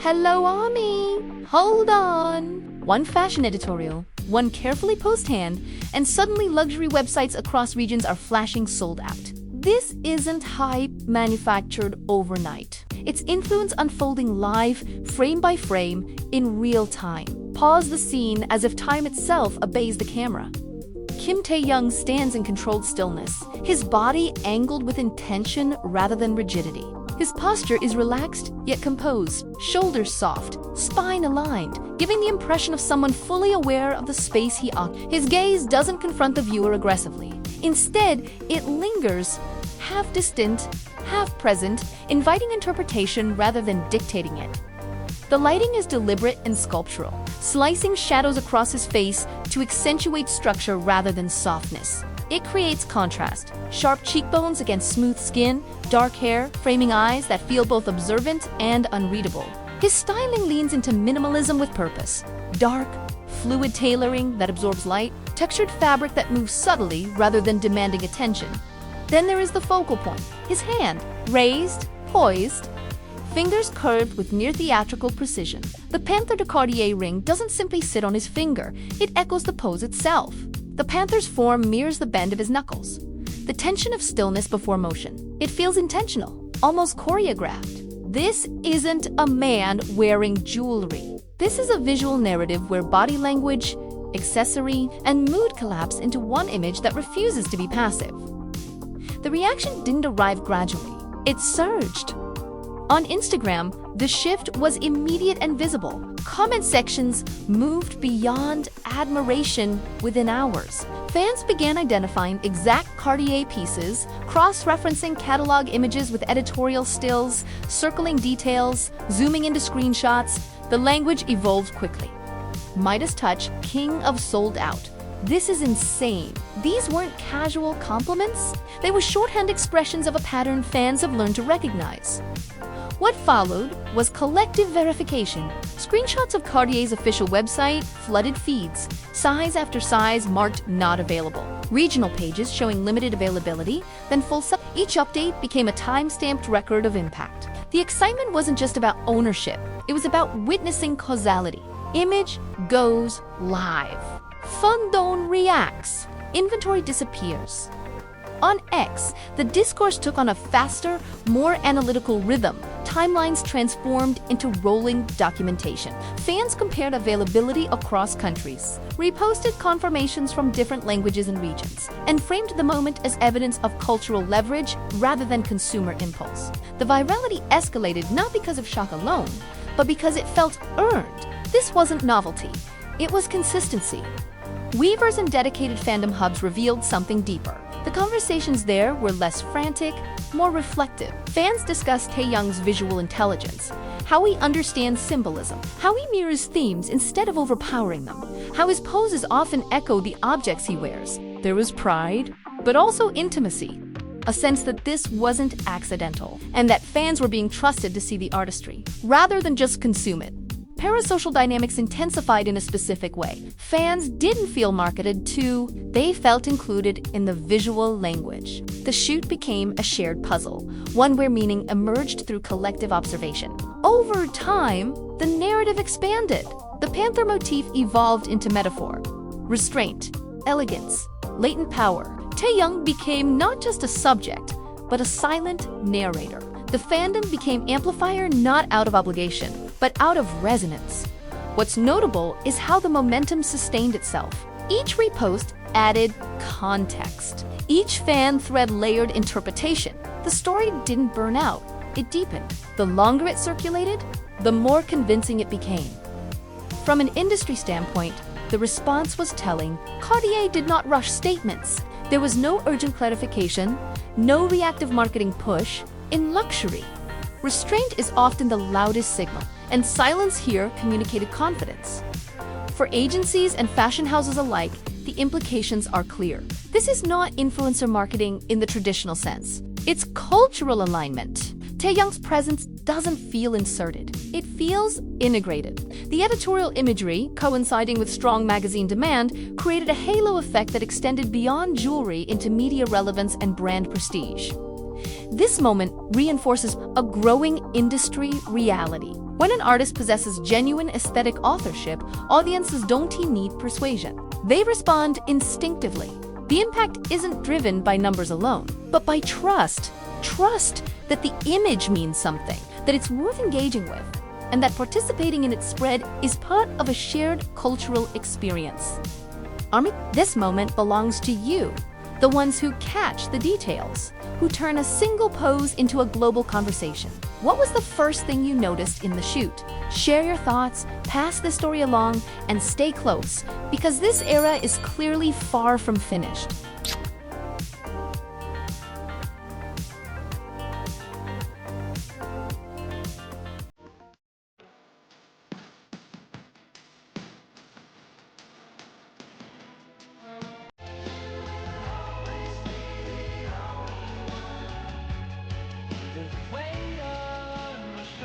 Hello, Ami! Hold on! One fashion editorial, one carefully posed hand, and suddenly luxury websites across regions are flashing sold out. This isn't hype manufactured overnight. It's influence unfolding live, frame by frame, in real time. Pause the scene as if time itself obeys the camera. Kim Taehyung stands in controlled stillness, his body angled with intention rather than rigidity. His posture is relaxed yet composed, shoulders soft, spine aligned, giving the impression of someone fully aware of the space he occupies. His gaze doesn't confront the viewer aggressively. Instead, it lingers, half distant, half present, inviting interpretation rather than dictating it. The lighting is deliberate and sculptural, slicing shadows across his face to accentuate structure rather than softness. It creates contrast, sharp cheekbones against smooth skin, dark hair, framing eyes that feel both observant and unreadable. His styling leans into minimalism with purpose, dark, fluid tailoring that absorbs light, textured fabric that moves subtly rather than demanding attention. Then there is the focal point, his hand, raised, poised, fingers curved with near-theatrical precision. The Panther de Cartier ring doesn't simply sit on his finger, it echoes the pose itself. The panther's form mirrors the bend of his knuckles, the tension of stillness before motion. It feels intentional, almost choreographed. This isn't a man wearing jewelry. This is a visual narrative where body language, accessory, and mood collapse into one image that refuses to be passive. The reaction didn't arrive gradually. It surged. On Instagram, the shift was immediate and visible. Comment sections moved beyond admiration within hours. Fans began identifying exact Cartier pieces, cross-referencing catalog images with editorial stills, circling details, zooming into screenshots. The language evolved quickly. Midas touch, king of sold out. This is insane. These weren't casual compliments. They were shorthand expressions of a pattern fans have learned to recognize. What followed was collective verification. Screenshots of Cartier's official website flooded feeds, size after size marked not available. Regional pages showing limited availability, then each update became a time-stamped record of impact. The excitement wasn't just about ownership, it was about witnessing causality. Image goes live. Fundone reacts. Inventory disappears. On X, the discourse took on a faster, more analytical rhythm. Timelines transformed into rolling documentation. Fans compared availability across countries, reposted confirmations from different languages and regions, and framed the moment as evidence of cultural leverage rather than consumer impulse. The virality escalated not because of shock alone, but because it felt earned. This wasn't novelty, it was consistency. Weavers and dedicated fandom hubs revealed something deeper. The conversations there were less frantic, more reflective. Fans discussed Taehyung's visual intelligence, how he understands symbolism, how he mirrors themes instead of overpowering them, how his poses often echo the objects he wears. There was pride, but also intimacy, a sense that this wasn't accidental, and that fans were being trusted to see the artistry, rather than just consume it. Parasocial dynamics intensified in a specific way. Fans didn't feel marketed to, they felt included in the visual language. The shoot became a shared puzzle, one where meaning emerged through collective observation. Over time, the narrative expanded. The panther motif evolved into metaphor, restraint, elegance, latent power. Taehyung became not just a subject, but a silent narrator. The fandom became amplifier not out of obligation, but out of resonance. What's notable is how the momentum sustained itself. Each repost added context. Each fan thread layered interpretation. The story didn't burn out, it deepened. The longer it circulated, the more convincing it became. From an industry standpoint, the response was telling. Cartier did not rush statements. There was no urgent clarification, no reactive marketing push. In luxury, restraint is often the loudest signal, and silence here communicated confidence. For agencies and fashion houses alike, the implications are clear. This is not influencer marketing in the traditional sense. It's cultural alignment. Taehyung's presence doesn't feel inserted. It feels integrated. The editorial imagery, coinciding with strong magazine demand, created a halo effect that extended beyond jewelry into media relevance and brand prestige. This moment reinforces a growing industry reality. When an artist possesses genuine aesthetic authorship, audiences don't need persuasion. They respond instinctively. The impact isn't driven by numbers alone, but by trust. Trust that the image means something, that it's worth engaging with, and that participating in its spread is part of a shared cultural experience. Army, this moment belongs to you, the ones who catch the details, who turn a single pose into a global conversation. What was the first thing you noticed in the shoot? Share your thoughts, pass the story along, and stay close, because this era is clearly far from finished.